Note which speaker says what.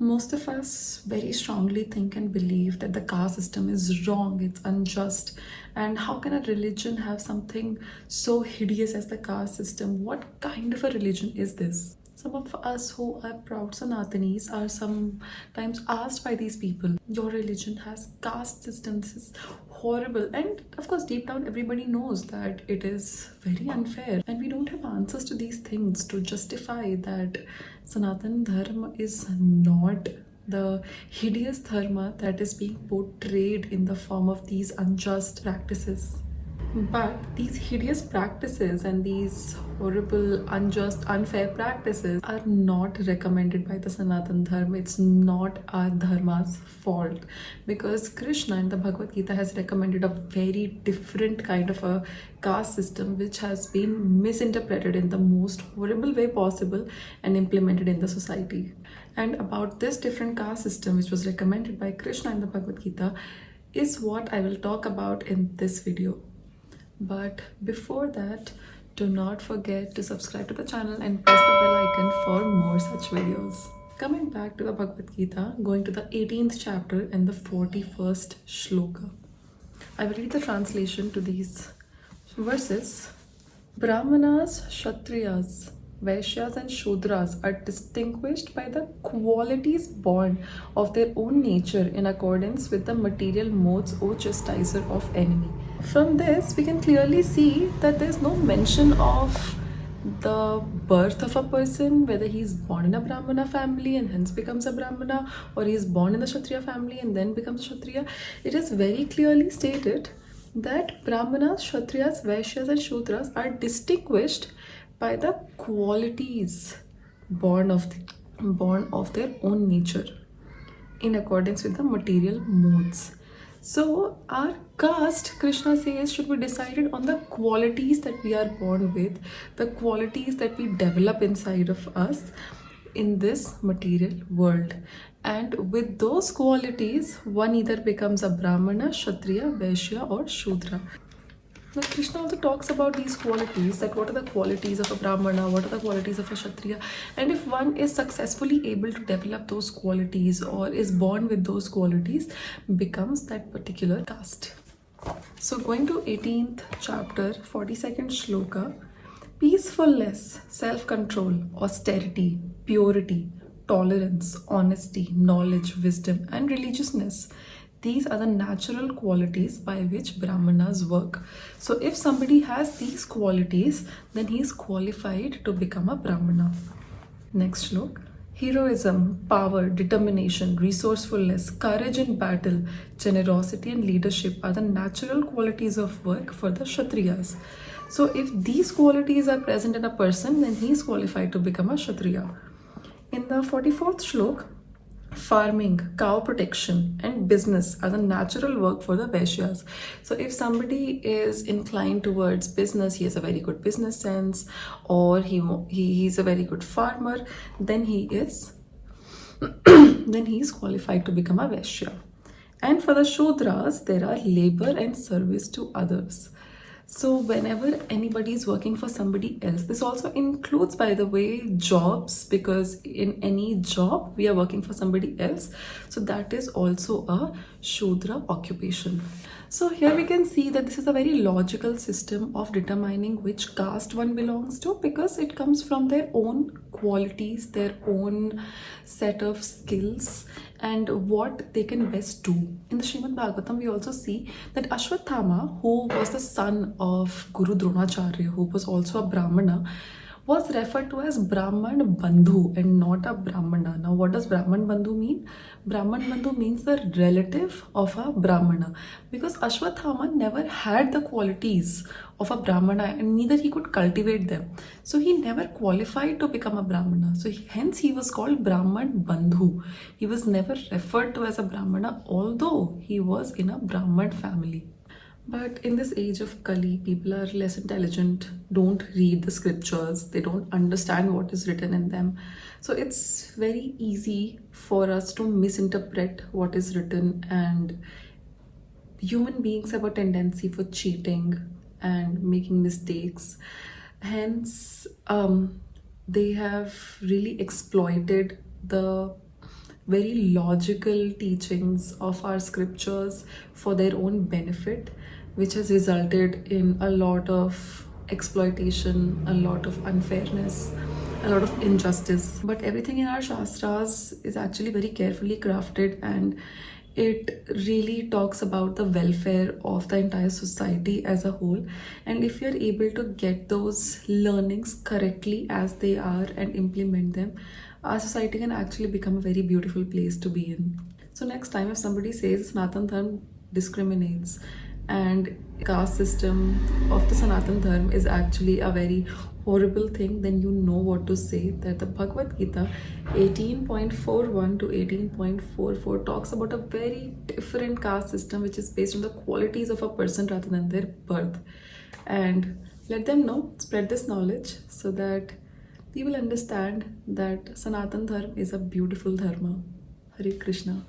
Speaker 1: Most of us very strongly think and believe that the caste system is wrong, it's unjust. And how can a religion have something so hideous as the caste system? What kind of a religion is this? Some of us who are proud Sanatanis are sometimes asked by these people, your religion has caste systems, is horrible. And of course, deep down, everybody knows that it is very unfair. And we don't have answers to these things to justify that Sanatan Dharma is not the hideous dharma that is being portrayed in the form of these unjust practices. But these hideous practices and these horrible, unjust, unfair practices are not recommended by the Sanatan Dharma. It's not our Dharma's fault, because Krishna in the Bhagavad Gita has recommended a very different kind of a caste system which has been misinterpreted in the most horrible way possible and implemented in the society. And about this different caste system which was recommended by Krishna in the Bhagavad Gita is what I will talk about in this video. But before that, do not forget to subscribe to the channel and press the bell icon for more such videos. Coming back to the Bhagavad Gita, going to the 18th chapter and the 41st shloka. I will read the translation to these verses. Brahmanas, Kshatriyas, Vaishyas and Shudras are distinguished by the qualities born of their own nature in accordance with the material modes, O chastiser of enemy. From this, we can clearly see that there is no mention of the birth of a person, whether he is born in a Brahmana family and hence becomes a Brahmana, or he is born in the Kshatriya family and then becomes a Kshatriya. It is very clearly stated that Brahmanas, Kshatriyas, Vaishyas and Shudras are distinguished by the qualities born of their own nature in accordance with the material modes. So our caste, Krishna says, should be decided on the qualities that we are born with, the qualities that we develop inside of us in this material world. And with those qualities, one either becomes a Brahmana, Kshatriya, Vaishya or Shudra. Now Krishna also talks about these qualities, that what are the qualities of a Brahmana, what are the qualities of a Kshatriya, and if one is successfully able to develop those qualities or is born with those qualities, becomes that particular caste. So going to 18th chapter, 42nd shloka, peacefulness, self-control, austerity, purity, tolerance, honesty, knowledge, wisdom and religiousness. These are the natural qualities by which Brahmanas work. So if somebody has these qualities, then he is qualified to become a Brahmana. Next shlok. Heroism, power, determination, resourcefulness, courage in battle, generosity and leadership are the natural qualities of work for the Kshatriyas. So if these qualities are present in a person, then he is qualified to become a Kshatriya. In the 44th shlok, farming, cow protection and business are the natural work for the Vaishyas. So if somebody is inclined towards business, he has a very good business sense, or he is a very good farmer, then he is qualified to become a Vaishya. And for the Shudras, there are labor and service to others. So whenever anybody is working for somebody else, this also includes, by the way, jobs, because in any job we are working for somebody else. So that is also a Shudra occupation. So here we can see that this is a very logical system of determining which caste one belongs to, because it comes from their own qualities, their own set of skills and what they can best do. In the Srimad Bhagavatam, we also see that Ashwathama, who was the son of Guru Dronacharya, who was also a Brahmana, was referred to as Brahman Bandhu and not a Brahmana. Now, what does Brahman Bandhu mean? Brahman Bandhu means the relative of a Brahmana, because Ashwathama never had the qualities of a Brahmana and neither he could cultivate them. So he never qualified to become a Brahmana. So hence he was called Brahman Bandhu. He was never referred to as a Brahmana, although he was in a Brahman family. But in this age of Kali, people are less intelligent, don't read the scriptures, they don't understand what is written in them. So it's very easy for us to misinterpret what is written, and human beings have a tendency for cheating and making mistakes. Hence, they have really exploited the very logical teachings of our scriptures for their own benefit, which has resulted in a lot of exploitation, a lot of unfairness, a lot of injustice. But everything in our Shastras is actually very carefully crafted, and it really talks about the welfare of the entire society as a whole. And if you're able to get those learnings correctly as they are and implement them, our society can actually become a very beautiful place to be in. So next time if somebody says Sanatan Dharma discriminates and caste system of the Sanatan Dharma is actually a very horrible thing, then you know what to say, that the Bhagavad Gita 18.41 to 18.44 talks about a very different caste system which is based on the qualities of a person rather than their birth. And let them know, spread this knowledge so that people understand that Sanatan Dharma is a beautiful dharma. Hare Krishna.